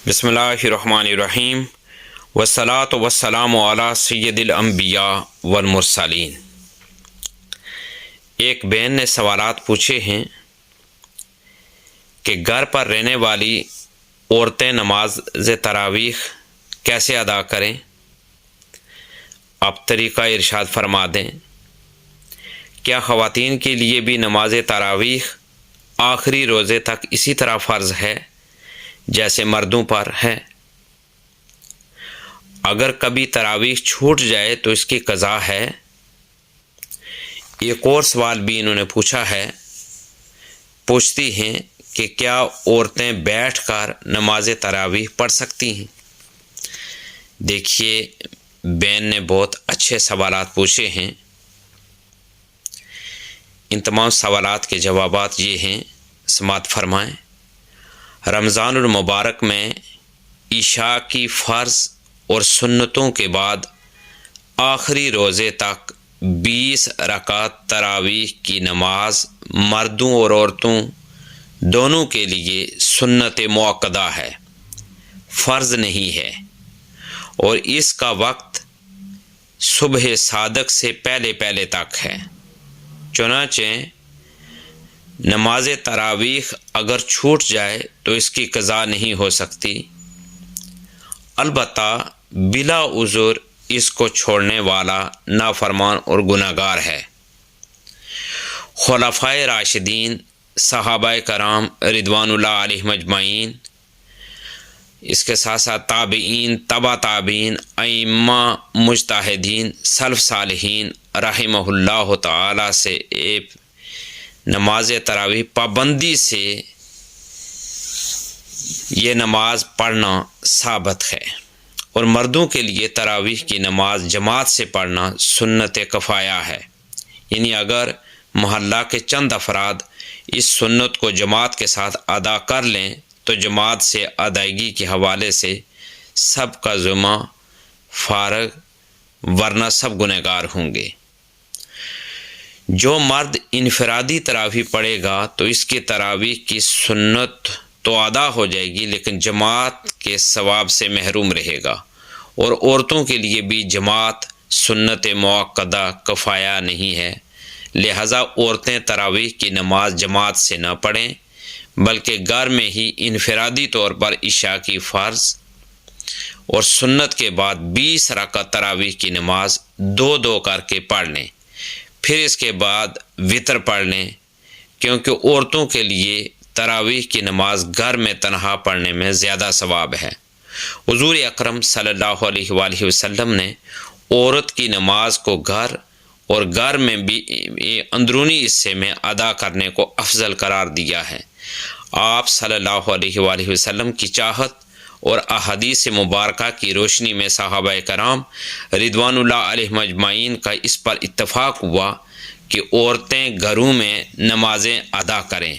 بسم اللہ الرحمن الرحیم والصلاة والسلام علی سید الانبیاء والمرسلین۔ ایک بہن نے سوالات پوچھے ہیں کہ گھر پر رہنے والی عورتیں نماز تراویح کیسے ادا کریں؟ آپ طریقہ ارشاد فرما دیں۔ کیا خواتین کے لیے بھی نماز تراویح آخری روزے تک اسی طرح فرض ہے جیسے مردوں پر ہے؟ اگر کبھی تراویح چھوٹ جائے تو اس کی قضا ہے؟ ایک اور سوال بھی انہوں نے پوچھتی ہیں کہ کیا عورتیں بیٹھ کر نماز تراویح پڑھ سکتی ہیں؟ دیکھیے، بہن نے بہت اچھے سوالات پوچھے ہیں۔ ان تمام سوالات کے جوابات یہ ہیں، سماعت فرمائیں۔ رمضان المبارک میں عشاء کی فرض اور سنتوں کے بعد آخری روزے تک 20 رکعت تراویح کی نماز مردوں اور عورتوں دونوں کے لیے سنت مؤکدہ ہے، فرض نہیں ہے، اور اس کا وقت صبح صادق سے پہلے تک ہے۔ چنانچہ نماز تراویح اگر چھوٹ جائے تو اس کی قضا نہیں ہو سکتی، البتہ بلا عذر اس کو چھوڑنے والا نافرمان اور گناہگار ہے۔ خلفائے راشدین، صحابہ کرام رضوان اللہ علیہم اجمعین، اس کے ساتھ ساتھ تابعین، تبع تابعین، ائمہ مجتہدین، سلف صالحین رحمہ اللہ تعالی سے نماز تراویح پابندی سے یہ نماز پڑھنا ثابت ہے، اور مردوں کے لیے تراویح کی نماز جماعت سے پڑھنا سنت کفایہ ہے، یعنی اگر محلہ کے چند افراد اس سنت کو جماعت کے ساتھ ادا کر لیں تو جماعت سے ادائیگی کے حوالے سے سب کا ذمہ فارغ، ورنہ سب گنہگار ہوں گے۔ جو مرد انفرادی تراویح پڑھے گا تو اس کی تراویح کی سنت تو ادا ہو جائے گی، لیکن جماعت کے ثواب سے محروم رہے گا، اور عورتوں کے لیے بھی جماعت سنت مؤکدہ کفایہ نہیں ہے، لہذا عورتیں تراویح کی نماز جماعت سے نہ پڑھیں بلکہ گھر میں ہی انفرادی طور پر عشاء کی فرض اور سنت کے بعد 20 رکعت تراویح کی نماز دو کر کے پڑھ لیں، پھر اس کے بعد وطر پڑھ لیں، کیونکہ عورتوں کے لیے تراویح کی نماز گھر میں تنہا پڑھنے میں زیادہ ثواب ہے۔ حضور اکرم صلی اللہ علیہ وآلہ وسلم نے عورت کی نماز کو گھر میں بھی اندرونی حصے میں ادا کرنے کو افضل قرار دیا ہے۔ آپ صلی اللہ علیہ وآلہ وسلم کی چاہت اور احادیث مبارکہ کی روشنی میں صحابہ کرام رضوان اللہ علیہم اجمعین کا اس پر اتفاق ہوا کہ عورتیں گھروں میں نمازیں ادا کریں۔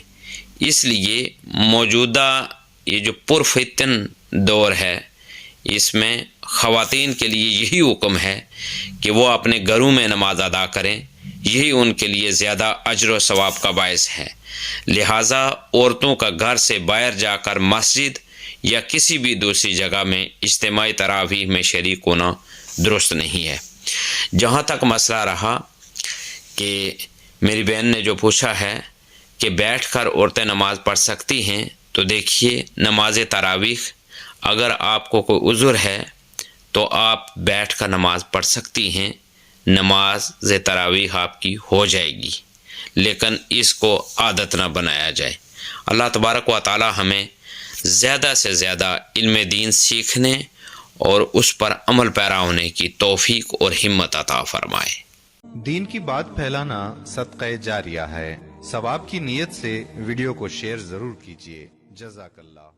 اس لیے موجودہ یہ جو پرفتن دور ہے، اس میں خواتین کے لیے یہی حکم ہے کہ وہ اپنے گھروں میں نماز ادا کریں، یہی ان کے لیے زیادہ اجر و ثواب کا باعث ہے، لہٰذا عورتوں کا گھر سے باہر جا کر مسجد یا کسی بھی دوسری جگہ میں اجتماعی تراویح میں شریک ہونا درست نہیں ہے۔ جہاں تک مسئلہ رہا کہ میری بہن نے جو پوچھا ہے کہ بیٹھ کر عورتیں نماز پڑھ سکتی ہیں، تو دیکھیے، نماز تراویح اگر آپ کو کوئی عذر ہے تو آپ بیٹھ کر نماز پڑھ سکتی ہیں، نماز تراویح آپ کی ہو جائے گی، لیکن اس کو عادت نہ بنایا جائے۔ اللہ تبارک و تعالی ہمیں زیادہ سے زیادہ علم دین سیکھنے اور اس پر عمل پیرا ہونے کی توفیق اور ہمت عطا فرمائے۔ دین کی بات پھیلانا صدقہ جاریہ ہے، ثواب کی نیت سے ویڈیو کو شیئر ضرور کیجیے۔ جزاک اللہ۔